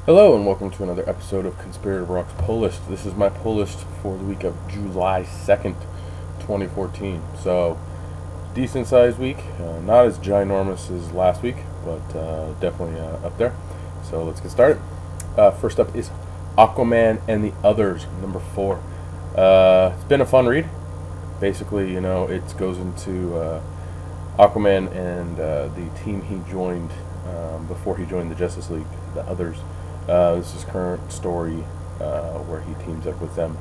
Hello and welcome to another episode of Conspirator Rock's Pull List. This is my pull list for the week of July 2nd, 2014. So, decent sized week. Not as ginormous as last week, but definitely up there. So, let's get started. First up is Aquaman and the Others, number 4. It's been a fun read. Basically, it goes into Aquaman and the team he joined before he joined the Justice League, the Others. This is current story where he teams up with them,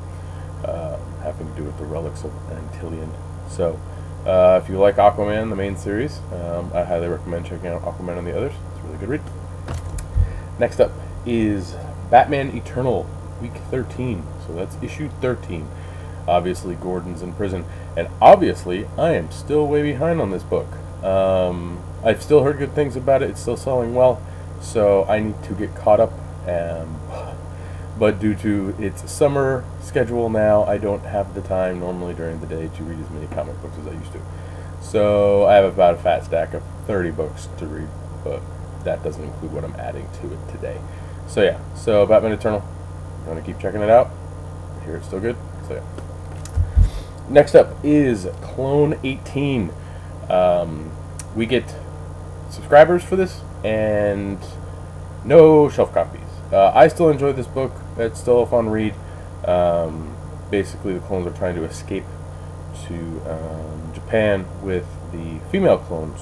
having to do with the relics of Antilian. So, if you like Aquaman, the main series, I highly recommend checking out Aquaman and the Others. It's a really good read. Next up is Batman Eternal, week 13. So that's issue 13. Obviously, Gordon's in prison, and obviously, I am still way behind on this book. I've still heard good things about it. It's still selling well, so I need to get caught up. But due to its summer schedule now, I don't have the time normally during the day to read as many comic books as I used to. So I have about a fat stack of 30 books to read, but that doesn't include what I'm adding to it today. So yeah, Batman Eternal, I'm going to keep checking it out. I hear it's still good, so yeah. Next up is Clone 18. We get subscribers for this, and no shelf copies. I still enjoy this book. It's still a fun read. Basically, the clones are trying to escape to Japan with the female clones.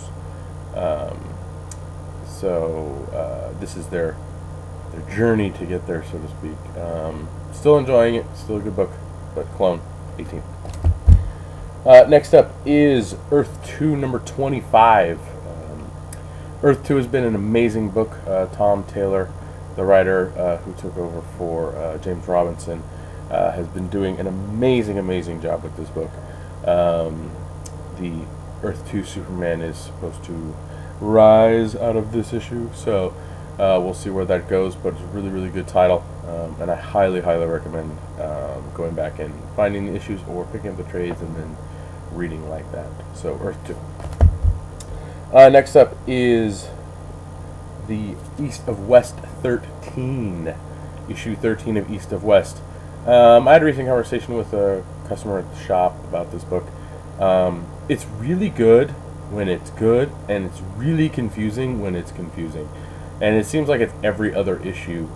This is their journey to get there, so to speak. Still enjoying it. Still a good book, but Clone 18. Next up is Earth 2, number 25. Earth 2 has been an amazing book. Tom Taylor, the writer who took over for James Robinson, has been doing an amazing job with this book. The Earth 2 Superman is supposed to rise out of this issue, so we'll see where that goes, but it's a really good title, and I highly recommend going back and finding the issues or picking up the trades and then reading like that. So Earth 2. Next up is the East of West 13, issue 13 of East of West. I had a recent conversation with a customer at the shop about this book. It's really good when it's good, and it's really confusing when it's confusing. And it seems like it's every other issue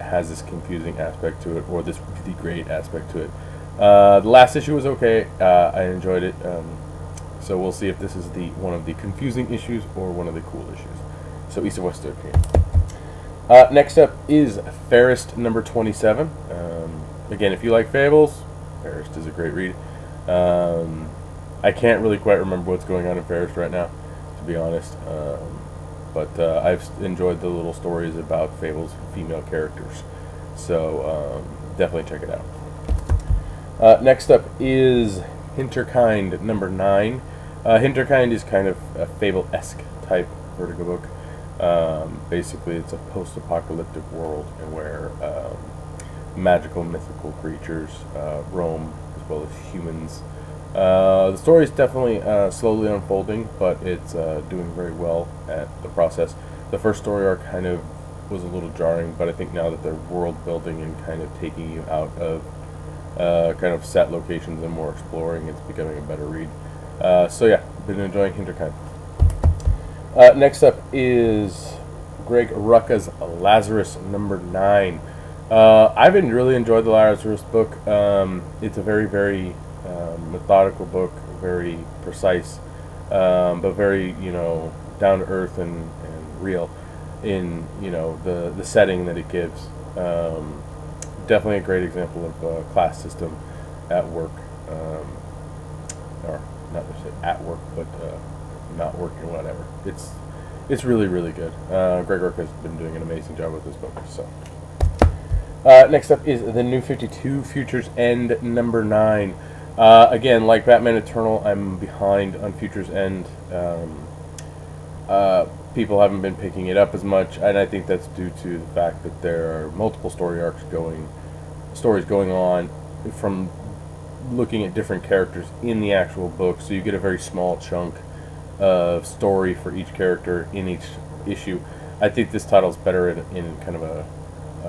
has this confusing aspect to it, or this really great aspect to it. The last issue was okay. I enjoyed it. So we'll see if this is one of the confusing issues or one of the cool issues. So East of West 13. Next up is Fairest number 27. Again, if you like Fables, Fairest is a great read. I can't really quite remember what's going on in Fairest right now, to be honest. But I've enjoyed the little stories about Fables' female characters. So definitely check it out. Next up is Hinterkind number 9. Hinterkind is kind of a Fable-esque type Vertigo book. Basically, it's a post-apocalyptic world where magical, mythical creatures roam, as well as humans. The story is definitely slowly unfolding, but it's doing very well at the process. The first story arc kind of was a little jarring, but I think now that they're world building and kind of taking you out of kind of set locations and more exploring, it's becoming a better read. So yeah, been enjoying Hinterkind. Next up is Greg Rucka's Lazarus number 9. I've really enjoyed the Lazarus book. It's a very methodical book, very precise, but very down to earth and real in the setting that it gives. Definitely a great example of a class system at work, or not necessarily at work, but not working, whatever. It's really good. Greg Rucka has been doing an amazing job with this book. So next up is the New 52 Futures End number 9. Again, like Batman Eternal, I'm behind on Futures End. People haven't been picking it up as much, and I think that's due to the fact that there are multiple stories going on from looking at different characters in the actual book, so you get a very small chunk of story for each character in each issue. I think this title's better in kind of a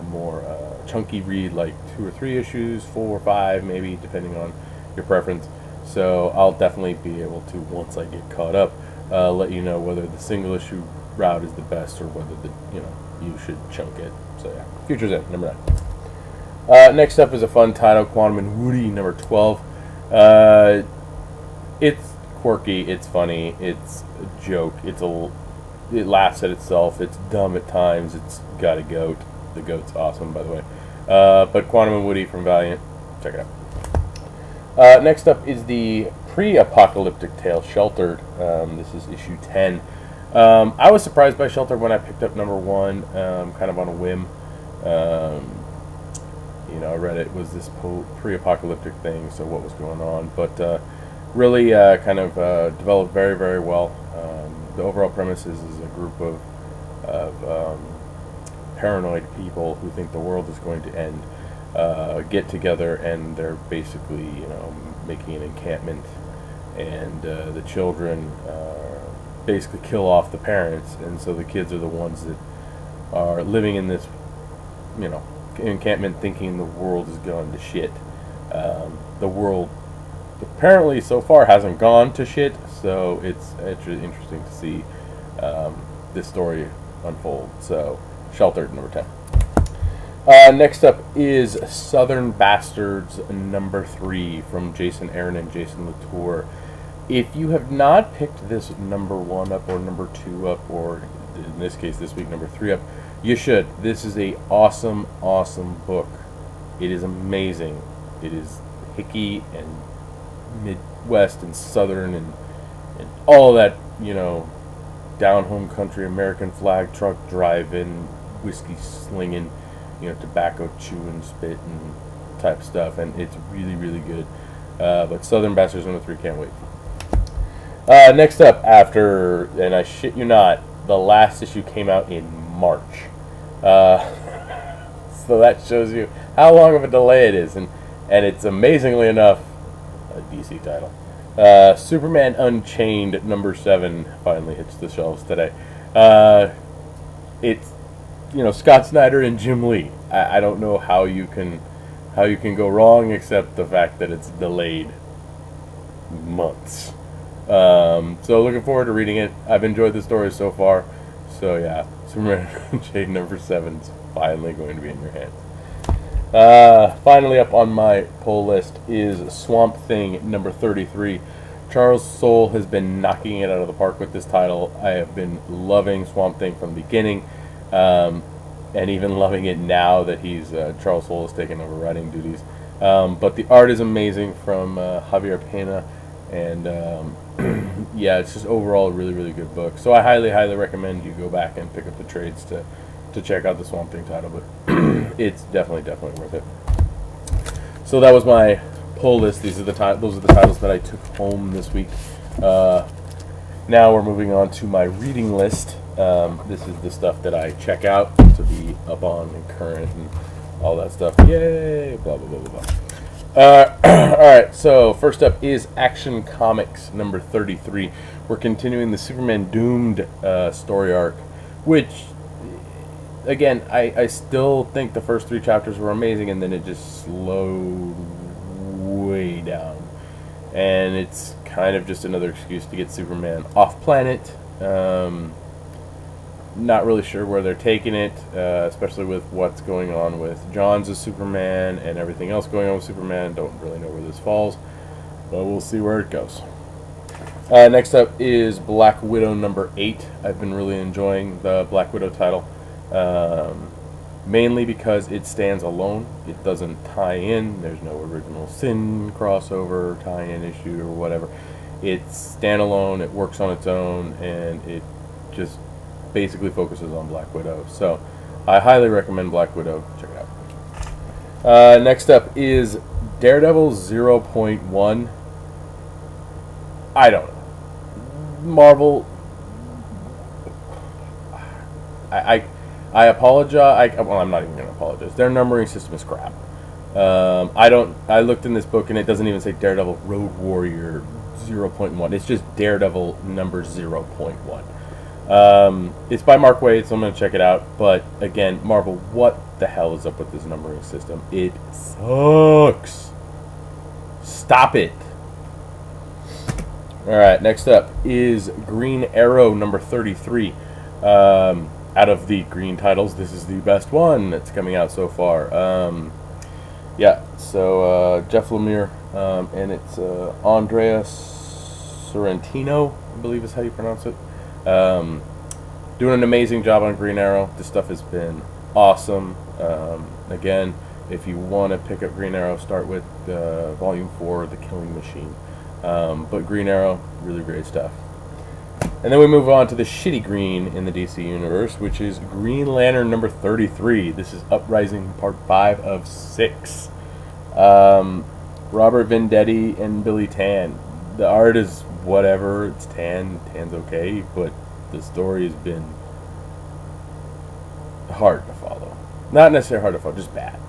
more chunky read, like 2 or 3 issues, 4 or 5 maybe, depending on your preference. So I'll definitely be able to, once I get caught up, let you know whether the single issue route is the best or whether you should chunk it. So yeah, Future's End, number 9. Next up is a fun title, Quantum and Woody, number 12. It's quirky, it's funny, it's a joke, it laughs at itself, it's dumb at times, it's got a goat. The goat's awesome, by the way. But Quantum and Woody from Valiant, check it out. Next up is the pre-apocalyptic tale, Sheltered. This is issue 10. I was surprised by Sheltered when I picked up number 1, kind of on a whim. I read it was this pre-apocalyptic thing, so what was going on. But really kind of developed very, very well. The overall premise is a group of paranoid people who think the world is going to end get together, and they're basically making an encampment, and the children basically kill off the parents, and so the kids are the ones that are living in this encampment thinking the world is going to shit. The world apparently so far hasn't gone to shit, so it's actually interesting to see this story unfold. So Sheltered, number 10. Next up is Southern Bastards, number 3, from Jason Aaron and Jason Latour. If you have not picked this number 1 up or number 2 up, or in this case this week number 3 up, you should. This is a awesome book. It is amazing. It is hicky and Midwest and Southern and all that, down home country, American flag truck driving, whiskey slinging, tobacco chewing, spit and type stuff, and it's really, really good. But Southern Bastards number 3, can't wait. Next up, and I shit you not, the last issue came out in March. So that shows you how long of a delay it is, and it's amazingly enough a DC title. Superman Unchained number 7 finally hits the shelves today. It's Scott Snyder and Jim Lee. I don't know how you can go wrong, except the fact that it's delayed months. So looking forward to reading it. I've enjoyed the story so far. So yeah, Superman Unchained number 7 is finally going to be in your hands. Finally up on my pull list is Swamp Thing number 33. Charles Soule has been knocking it out of the park with this title. I have been loving Swamp Thing from the beginning, and even loving it now that Charles Soule has taken over writing duties. But the art is amazing from Javier Pena, and yeah, it's just overall a really, really good book. So I highly, highly recommend you go back and pick up the trades to check out the Swamp Thing title, but it's definitely worth it. So that was my pull list. Those are the titles that I took home this week. Now we're moving on to my reading list. This is the stuff that I check out to be up on and current and all that stuff. Yay! Blah blah blah blah blah. All right. So first up is Action Comics number 33. We're continuing the Superman Doomed story arc, which, again, I still think the first 3 chapters were amazing, and then it just slowed way down. And it's kind of just another excuse to get Superman off planet. Not really sure where they're taking it, especially with what's going on with Johns as Superman and everything else going on with Superman. Don't really know where this falls, but we'll see where it goes. Next up is Black Widow number 8. I've been really enjoying the Black Widow title. Mainly because it stands alone. It doesn't tie in. There's no original Sin crossover, tie-in issue, or whatever. It's standalone. It works on its own, and it just basically focuses on Black Widow. So I highly recommend Black Widow. Check it out. Next up is Daredevil 0.1. I don't know. Marvel. I apologize. Well, I'm not even going to apologize. Their numbering system is crap. I looked in this book and it doesn't even say Daredevil Road Warrior 0.1. It's just Daredevil number 0.1. It's by Mark Waid, so I'm going to check it out. But again, Marvel, what the hell is up with this numbering system? It sucks. Stop it. All right, next up is Green Arrow number 33. Out of the green titles, this is the best one that's coming out so far. Jeff Lemire, and it's Andrea Sorrentino, I believe is how you pronounce it. Doing an amazing job on Green Arrow. This stuff has been awesome. Again, if you want to pick up Green Arrow, start with Volume 4, The Killing Machine. But Green Arrow, really great stuff. And then we move on to the shitty green in the DC universe, which is Green Lantern number 33. This is Uprising Part 5 of 6. Robert Venditti and Billy Tan. The art is whatever. It's Tan. Tan's okay, but the story has been hard to follow. Not necessarily hard to follow, just bad.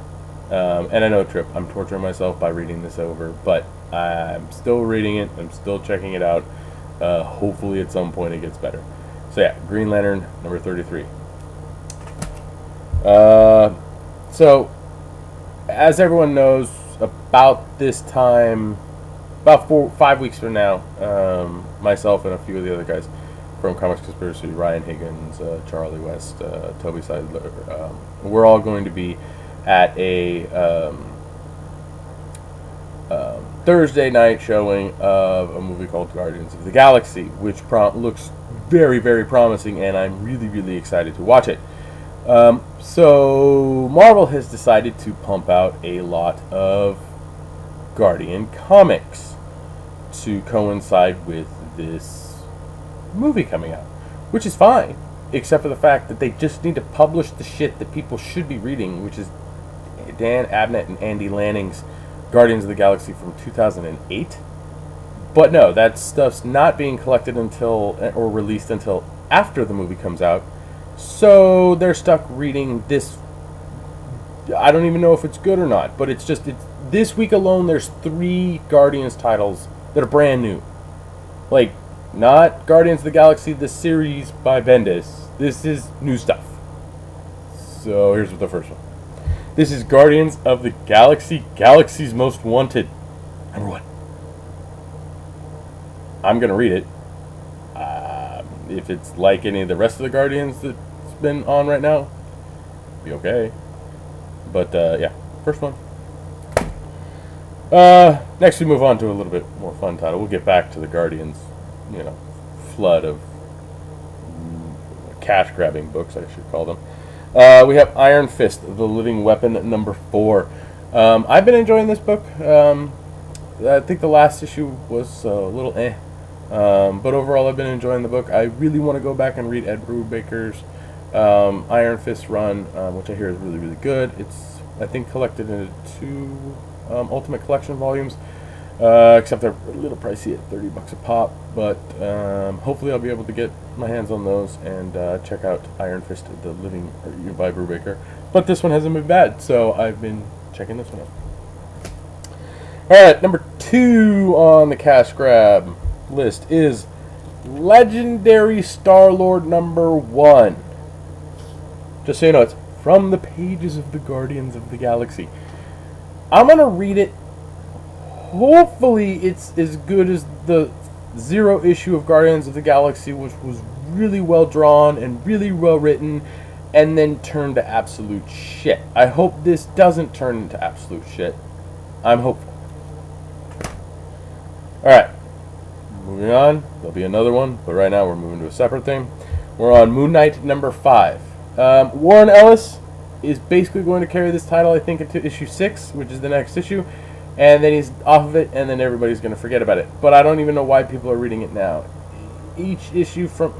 And I know, Trip, I'm torturing myself by reading this over, but I'm still reading it. I'm still checking it out. Hopefully at some point it gets better. So yeah, Green Lantern number 33. So as everyone knows, about this time, about 5 weeks from now, myself and a few of the other guys from Comics Conspiracy, Ryan Higgins, Charlie West, Toby Seidler, we're all going to be at a Thursday night showing of a movie called Guardians of the Galaxy, which looks very, very promising, and I'm really, really excited to watch it. So Marvel has decided to pump out a lot of Guardian comics to coincide with this movie coming out, which is fine, except for the fact that they just need to publish the shit that people should be reading, which is Dan Abnett and Andy Lanning's Guardians of the Galaxy from 2008. But no, that stuff's not being collected until, or released until after the movie comes out. So they're stuck reading this. I don't even know if it's good or not, but it's this week alone there's 3 Guardians titles that are brand new. Like, not Guardians of the Galaxy, the series by Bendis. This is new stuff. So here's the first one. This is Guardians of the Galaxy, Galaxy's Most Wanted, number 1. I'm going to read it. If it's like any of the rest of the Guardians that's been on right now, be okay. But, yeah, first one. Next we move on to a little bit more fun title. We'll get back to the Guardians, flood of cash-grabbing books, I should call them. We have Iron Fist, The Living Weapon, number 4. I've been enjoying this book. I think the last issue was a little but overall I've been enjoying the book. I really want to go back and read Ed Brubaker's Iron Fist run, which I hear is really, really good. It's, I think, collected into 2 Ultimate Collection volumes, except they're a little pricey at $30 a pop, but hopefully I'll be able to get my hands on those and check out Iron Fist, The Living by Brubaker. But this one hasn't been bad, so I've been checking this one out. Alright, number 2 on the cash grab list is Legendary Star-Lord number 1. Just so you know, it's from the pages of the Guardians of the Galaxy. I'm going to read it. Hopefully it's as good as the 0 issue of Guardians of the Galaxy, which was really well drawn and really well written, and then turned to absolute shit. I hope this doesn't turn into absolute shit. I'm hopeful. Alright. Moving on. There'll be another one, but right now we're moving to a separate thing. We're on Moon Knight number 5. Warren Ellis is basically going to carry this title, I think, into issue 6, which is the next issue, and then he's off of it, and then everybody's going to forget about it. But I don't even know why people are reading it now. Each issue, from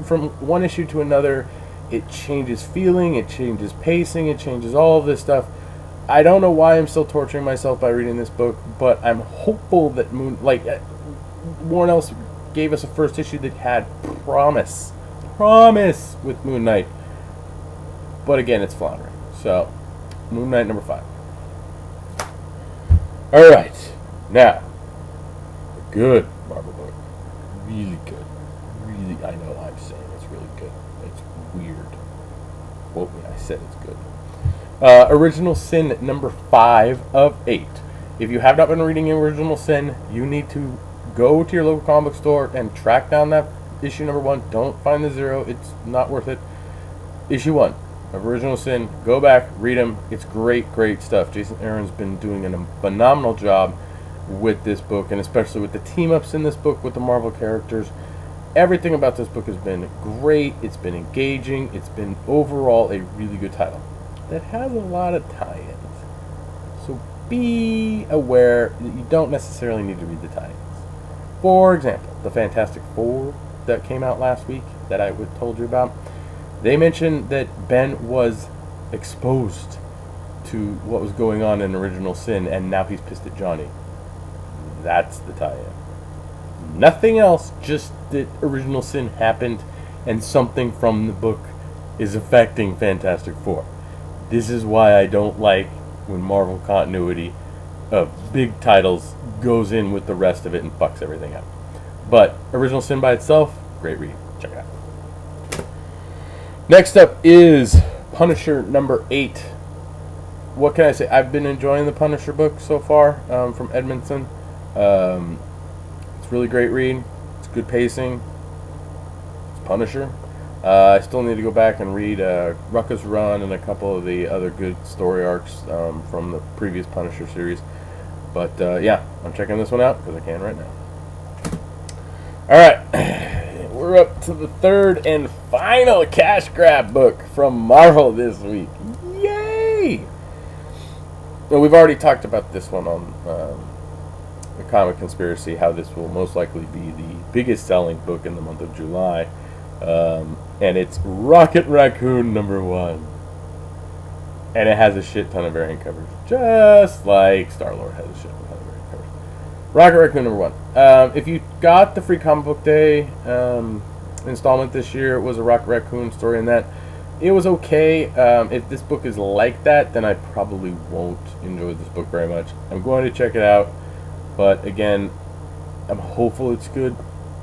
one issue to another, it changes feeling, it changes pacing, it changes all of this stuff. I don't know why I'm still torturing myself by reading this book, but I'm hopeful that Warren Ellis gave us a first issue that had promise with Moon Knight. But again, it's floundering. So, Moon Knight number 5. Alright, now, a good Marvel book. Really good. Really, I know I'm saying it's really good. quote me, I said it's good. Original Sin number 5 of 8. If you have not been reading Original Sin, you need to go to your local comic book store and track down that issue number 1. Don't find the 0. It's not worth it. Issue 1 of Original Sin. Go back, read them. It's great, great stuff. Jason Aaron's been doing a phenomenal job with this book, and especially with the team-ups in this book with the Marvel characters. Everything about this book has been great. It's been engaging. It's been overall a really good title that has a lot of tie-ins. So be aware that you don't necessarily need to read the tie-ins. For example, the Fantastic Four that came out last week that I told you about, they mentioned that Ben was exposed to what was going on in Original Sin, and now he's pissed at Johnny. That's the tie-in. Nothing else, just that Original Sin happened and something from the book is affecting Fantastic Four. This is why I don't like when Marvel continuity of big titles goes in with the rest of it and fucks everything up. But Original Sin by itself, great read. Check it out. Next up is Punisher number 8. What can I say? I've been enjoying the Punisher book so far from Edmondson. It's a really great read. It's good pacing. It's Punisher. I still need to go back and read Rucka's Run and a couple of the other good story arcs from the previous Punisher series. But yeah, I'm checking this one out because I can right now. Alright, we're up to the third and final cash grab book from Marvel this week. Yay! Well, we've already talked about this one on the Comic Conspiracy, how this will most likely be the biggest selling book in the month of July. And it's Rocket Raccoon number 1. And it has a shit ton of variant covers, just like Star-Lord has a shit ton of variant covers. Rocket Raccoon number 1. If you got the free Comic Book Day installment this year, it was a Rocket Raccoon story in that. It was okay. If this book is like that, then I probably won't enjoy this book very much. I'm going to check it out, but again, I'm hopeful it's good,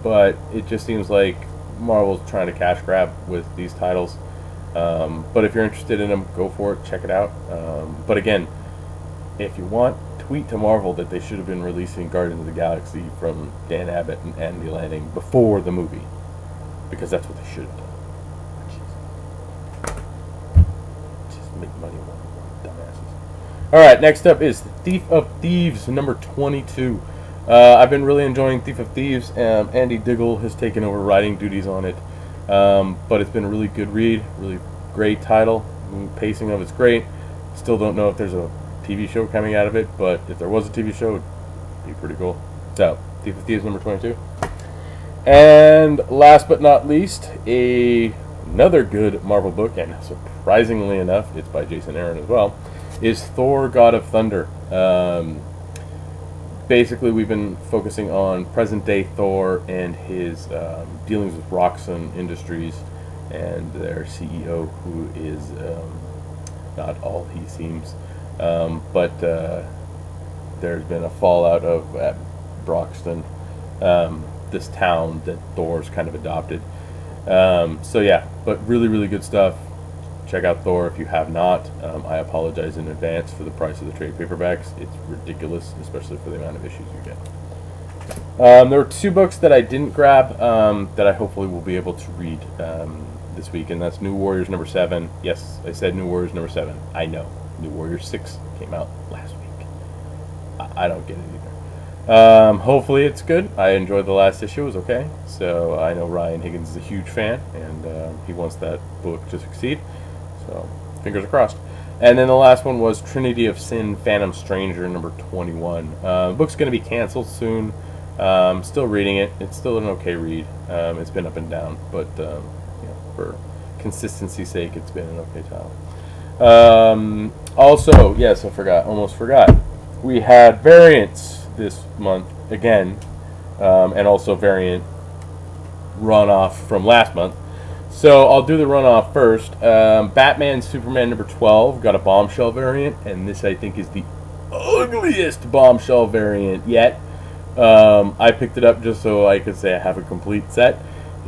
but it just seems like Marvel's trying to cash grab with these titles. But if you're interested in them, go for it, check it out. But again, if you want, tweet to Marvel that they should have been releasing Guardians of the Galaxy from Dan Abbott and Andy Lanning before the movie, because that's what they should have done. Just make money, dumbasses. Alright, next up is Thief of Thieves number 22. I've been really enjoying Thief of Thieves. Andy Diggle has taken over writing duties on it. But it's been a really good read, really great title. Pacing of it's great. Still don't know if there's a TV show coming out of it, but if there was a TV show, it'd be pretty cool. So, Thief of Thieves number 22. And last but not least, another good Marvel book, and surprisingly enough, it's by Jason Aaron as well, is Thor: God of Thunder. Basically, we've been focusing on present-day Thor and his dealings with Roxxon Industries and their CEO, who is not all he seems. But there's been a fallout of at Broxton, this town that Thor's kind of adopted. So yeah, but really, really good stuff. Check out Thor if you have not. I apologize in advance for the price of the trade paperbacks. It's ridiculous, especially for the amount of issues you get. There were 2 books that I didn't grab that I hopefully will be able to read this week, and that's New Warriors number 7. Yes, I said New Warriors number 7. I know. New Warriors 6 came out last week. I don't get it either. Hopefully it's good. I enjoyed the last issue. It was okay. So I know Ryan Higgins is a huge fan, and he wants that book to succeed. So, fingers are crossed. And then the last one was Trinity of Sin, Phantom Stranger, number 21. The book's going to be canceled soon. Still reading it. It's still an okay read. It's been up and down, but for consistency's sake, it's been an okay title. Also, yes, almost forgot. We had variants this month again, and also variant runoff from last month. So I'll do the runoff first. Batman Superman number 12 got a bombshell variant, and this I think is the ugliest bombshell variant yet. I picked it up just so I could say I have a complete set,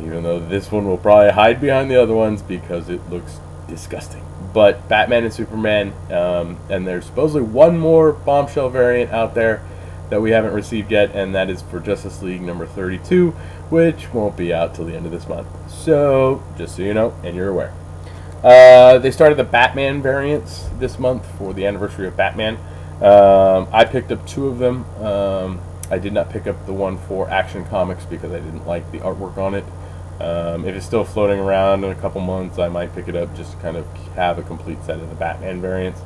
even though this one will probably hide behind the other ones because it looks disgusting. But Batman and Superman, and there's supposedly one more bombshell variant out there that we haven't received yet, and that is for Justice League number 32, which won't be out till the end of this month. So, just so you know, and you're aware. They started the Batman variants this month for the anniversary of Batman. I picked up 2 of them. I did not pick up the one for Action Comics because I didn't like the artwork on it. If it's still floating around in a couple months, I might pick it up just to kind of have a complete set of the Batman variants.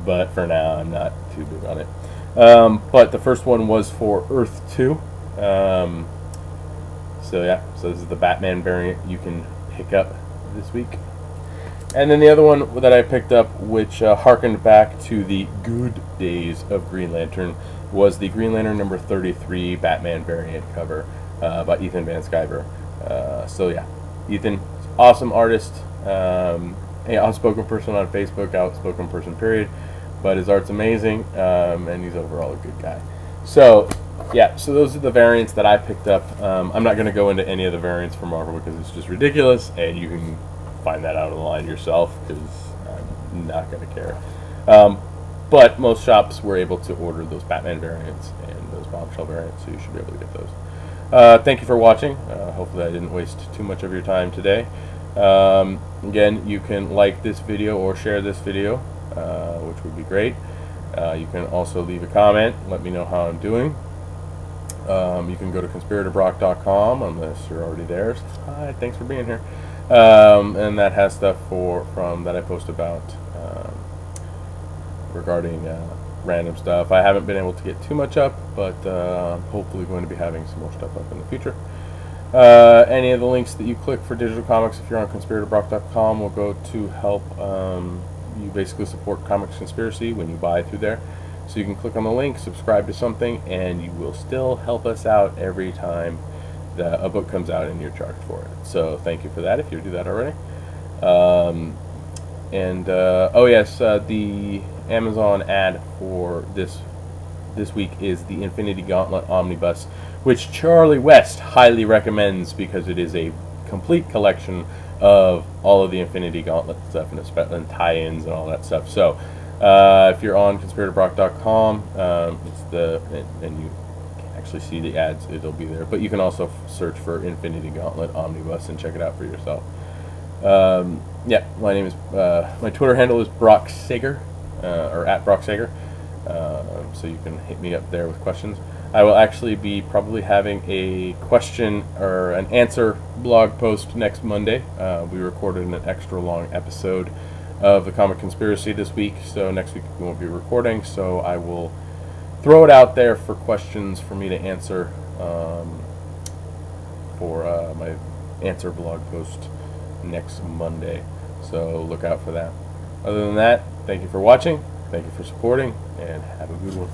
But for now, I'm not too big on it. But the first one was for Earth 2. So this is the Batman variant you can pick up this week. And then the other one that I picked up, which harkened back to the good days of Green Lantern, was the Green Lantern number 33 Batman variant cover by Ethan Van Sciver. Ethan, awesome artist, outspoken person on Facebook, outspoken person period, but his art's amazing, and he's overall a good guy. So those are the variants that I picked up. I'm not going to go into any of the variants for Marvel because it's just ridiculous, and you can find that out online yourself because I'm not going to care. But most shops were able to order those Batman variants and those bombshell variants, so you should be able to get those. Thank you for watching. Hopefully I didn't waste too much of your time today. Again, you can like this video or share this video, which would be great. You can also leave a comment, let me know how I'm doing. You can go to conspiratorbrock.com unless you're already there. Hi, thanks for being here. And that has stuff that I post about regarding random stuff. I haven't been able to get too much up, but I'm hopefully going to be having some more stuff up in the future. Any of the links that you click for digital comics, if you're on conspiratorbrock.com, will go to help you basically support Comics Conspiracy when you buy through there. So you can click on the link, subscribe to something, and you will still help us out every time a book comes out and you're charged for it. So thank you for that if you do that already. The Amazon ad for this week is the Infinity Gauntlet Omnibus, which Charlie West highly recommends because it is a complete collection of all of the Infinity Gauntlet stuff and tie-ins and all that stuff. So if you're on conspiratorbrock.com, and you actually see the ads, it'll be there. But you can also search for Infinity Gauntlet Omnibus and check it out for yourself. My name is my Twitter handle is Brock Sager, or at Brock Sager. So you can hit me up there with questions. I will actually be probably having a question or an answer blog post next Monday. We recorded an extra long episode of the Comic Conspiracy this week, so next week we won't be recording. So I will throw it out there for questions for me to answer for my answer blog post next Monday. So look out for that. Other than that, thank you for watching, thank you for supporting, and have a good one.